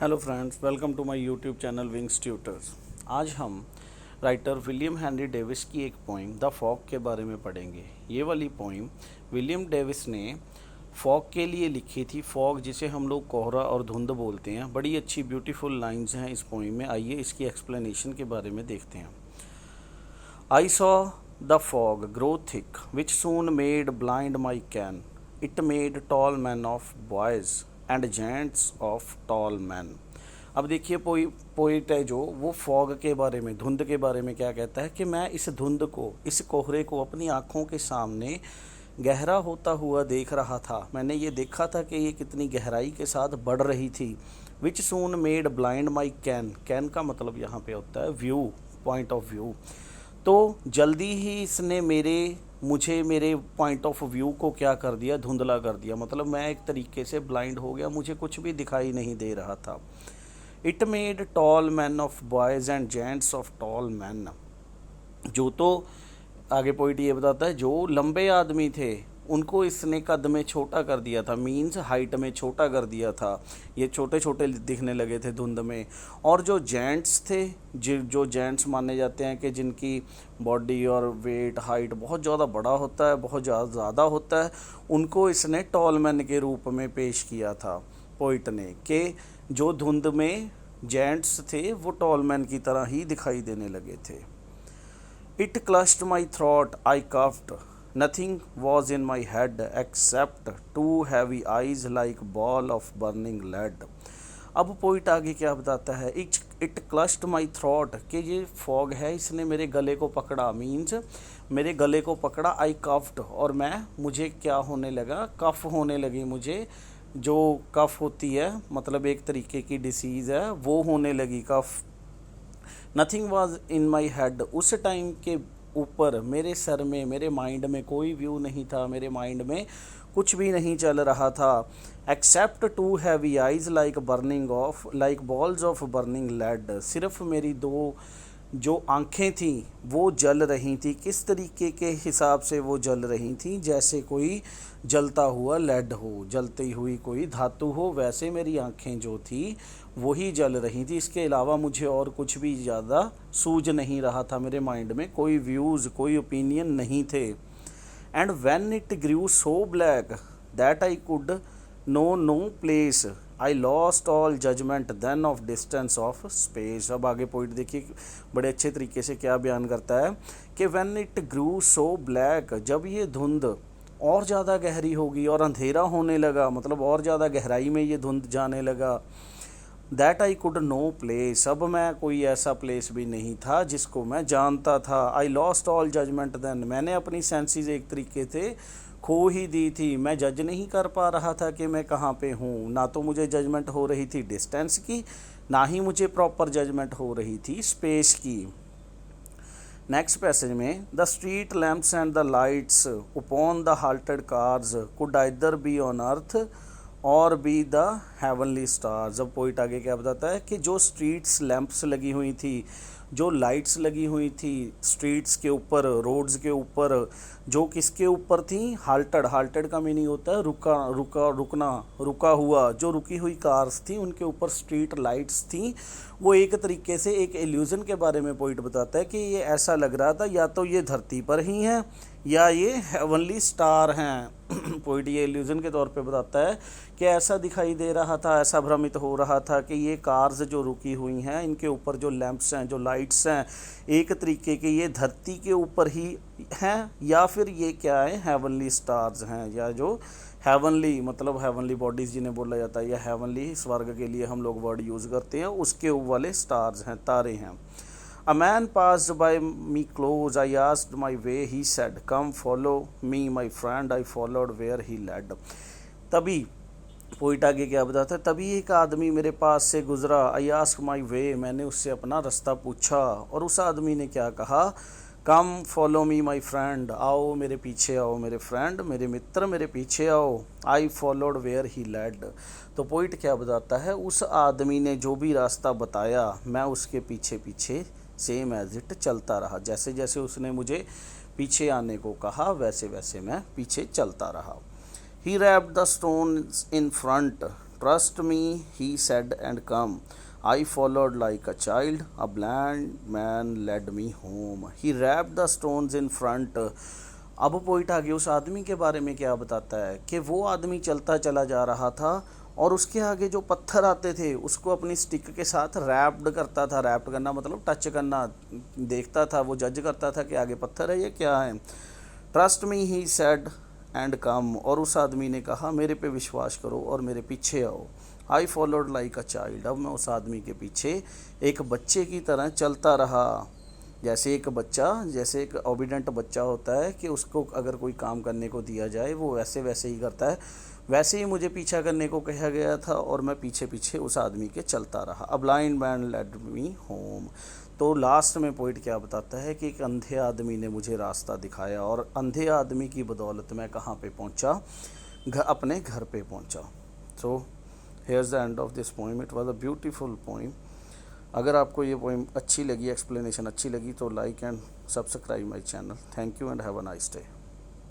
Hello friends, welcome to my YouTube channel wings tutors. आज हम writer William Henry Davis की एक poem the fog के बारे में पढ़ेंगे। ये वाली पोइम विलियम डेविस ने फॉग के लिए लिखी थी। फॉग जिसे हम लोग कोहरा और धुंध बोलते हैं। बड़ी अच्छी ब्यूटीफुल लाइंस हैं इस पोइम में। आइए इसकी एक्सप्लेनेशन के बारे में देखते हैं। I saw the fog grow thick which soon made blind my can. It made tall man of boys and gents of tall man. अब देखिए पोइट है जो वो फॉग के बारे में, धुंध के बारे में क्या कहता है कि मैं इस धुंध को, इस कोहरे को अपनी आँखों के सामने गहरा होता हुआ देख रहा था। मैंने ये देखा था कि ये कितनी गहराई के साथ बढ़ रही थी। Which soon made blind my can. Can का मतलब यहाँ पे होता है व्यू, पॉइंट ऑफ व्यू। तो जल्दी ही इसने मुझे मेरे पॉइंट ऑफ व्यू को क्या कर दिया, धुंधला कर दिया। मतलब मैं एक तरीके से ब्लाइंड हो गया, मुझे कुछ भी दिखाई नहीं दे रहा था। It made tall man of boys and gents of tall man. जो तो आगे पोइट ये बताता है जो लंबे आदमी थे उनको इसने कद में छोटा कर दिया था, मीन्स हाइट में छोटा कर दिया था। ये छोटे छोटे दिखने लगे थे धुंध में। और जो जेंट्स थे, जो जेंट्स माने जाते हैं कि जिनकी बॉडी और वेट हाइट बहुत ज़्यादा बड़ा होता है, बहुत ज़्यादा होता है, उनको इसने टॉल मैन के रूप में पेश किया था पोइट ने, कि जो धुंध में जेंट्स थे वो टॉल मैन की तरह ही दिखाई देने लगे थे। It clutched my throat, I coughed. Nothing was in my head except two heavy eyes like ball of burning lead. अब पोइट आगे क्या बताता है, इट क्लस्ट माई थ्रॉट, कि ये फॉग है इसने मेरे गले को पकड़ा, मीन्स मेरे गले को पकड़ा। आई कफ्ड, और मुझे क्या होने लगा, कफ होने लगी मुझे। जो कफ होती है मतलब एक तरीके की डिसीज़ है, वो होने लगी, cough. Nothing was in my head, उस टाइम के ऊपर मेरे सर में, मेरे माइंड में कोई व्यू नहीं था, मेरे माइंड में कुछ भी नहीं चल रहा था। Except two heavy eyes like balls of burning lead. सिर्फ मेरी दो जो आंखें थीं वो जल रही थी। किस तरीके के हिसाब से वो जल रही थी, जैसे कोई जलता हुआ लेड हो, जलती हुई कोई धातु हो, वैसे मेरी आंखें जो थी वही जल रही थी। इसके अलावा मुझे और कुछ भी ज़्यादा सूझ नहीं रहा था, मेरे माइंड में कोई व्यूज़, कोई ओपिनियन नहीं थे। And when it grew so black that I could know no place, I lost all judgement then of distance of space. अब आगे पॉइंट देखिए बड़े अच्छे तरीके से क्या बयान करता है कि when it grew so black, जब ये धुंध और ज़्यादा गहरी होगी और अंधेरा होने लगा, मतलब और ज़्यादा गहराई में ये धुंध जाने लगा। That I could know place, अब मैं कोई ऐसा प्लेस भी नहीं था जिसको मैं जानता था। I lost all judgement then, मैंने अपनी सेंसेस एक तरीके से खो ही दी थी। मैं जज नहीं कर पा रहा था कि मैं कहाँ पे हूँ। ना तो मुझे जजमेंट हो रही थी डिस्टेंस की, ना ही मुझे प्रॉपर जजमेंट हो रही थी स्पेस की। नेक्स्ट पैसेज में, the street lamps and the lights upon the halted cars could either be on earth और बी द हेवनली स्टार्स। अब पोइट आगे क्या बताता है कि जो स्ट्रीट्स लैंप्स लगी हुई थी, जो लाइट्स लगी हुई थी स्ट्रीट्स के ऊपर, रोड्स के ऊपर, जो किसके ऊपर थी, हाल्टेड। हाल्टेड का मीनिंग होता है रुकना, रुका हुआ। जो रुकी हुई कार्स थी उनके ऊपर स्ट्रीट लाइट्स थी। वो एक तरीके से एक इल्यूज़न के बारे में पॉइंट बताता है कि ये ऐसा लग रहा था या तो ये धरती पर ही हैं या ये हेवनली स्टार हैं। पॉइंट ये इल्यूज़न के तौर पे बताता है कि ऐसा दिखाई दे रहा था, ऐसा भ्रमित हो रहा था कि ये कार्स जो रुकी हुई हैं इनके ऊपर जो लैंप्स हैं, जो लाइट्स हैं, एक तरीके के ये धरती के ऊपर ही हैं या फिर ये क्या है, हेवनली स्टार्स हैं। या जो हेवनली मतलब हेवनली बॉडीज़ जिन्हें बोला जाता है, या हेवनली स्वर्ग के लिए हम लोग वर्ड यूज़ करते हैं, उसके वाले स्टार्स हैं, तारे हैं। A man passed by me close, I asked my way, he said, come follow me my friend, I followed where he led। तभी पोइट आगे क्या बताता है, तभी एक आदमी मेरे पास से गुजरा, आई आस्क माई वे, मैंने उससे अपना रास्ता पूछा और उस आदमी ने क्या कहा, कम फॉलो मी माई फ्रेंड, आओ मेरे पीछे आओ मेरे फ्रेंड, मेरे मित्र मेरे पीछे आओ। I followed where he led. तो पोइट क्या बताता है, उस आदमी ने जो भी रास्ता बताया मैं उसके पीछे पीछे सेम एज इट चलता रहा। जैसे जैसे उसने मुझे पीछे आने को कहा वैसे वैसे मैं पीछे चलता रहा। He wrapped the stone in front trust me he said and come, I followed like a child, a blind man led me home, he wrapped the stones in front. अब पोइट आगे उस आदमी के बारे में क्या बताता है कि वो आदमी चलता चला जा रहा था और उसके आगे जो पत्थर आते थे उसको अपनी स्टिक के साथ रैप्ड करता था। रैप्ड करना मतलब टच करना, देखता था, वो जज करता था कि आगे पत्थर है, ये क्या है। Trust me he said and कम, और उस आदमी ने कहा मेरे पे विश्वास करो और मेरे पीछे आओ। I followed like a child, अब मैं उस आदमी के पीछे एक बच्चे की तरह चलता रहा। जैसे एक ओबीडेंट बच्चा होता है कि उसको अगर कोई काम करने को दिया जाए वो वैसे वैसे ही करता है, वैसे ही मुझे पीछा करने को कहा गया था और मैं पीछे पीछे उस आदमी के चलता रहा। अ blind man led me home. तो लास्ट में पोइट क्या बताता है कि एक अंधे आदमी ने मुझे रास्ता दिखाया और अंधे आदमी की बदौलत मैं कहाँ पे पहुँचा, अपने घर पे पहुँचा। So here's the end of this poem. It was a beautiful poem. अगर आपको ये पोइम अच्छी लगी, एक्सप्लेनेशन अच्छी लगी, तो like and subscribe my channel. Thank you and have a nice day.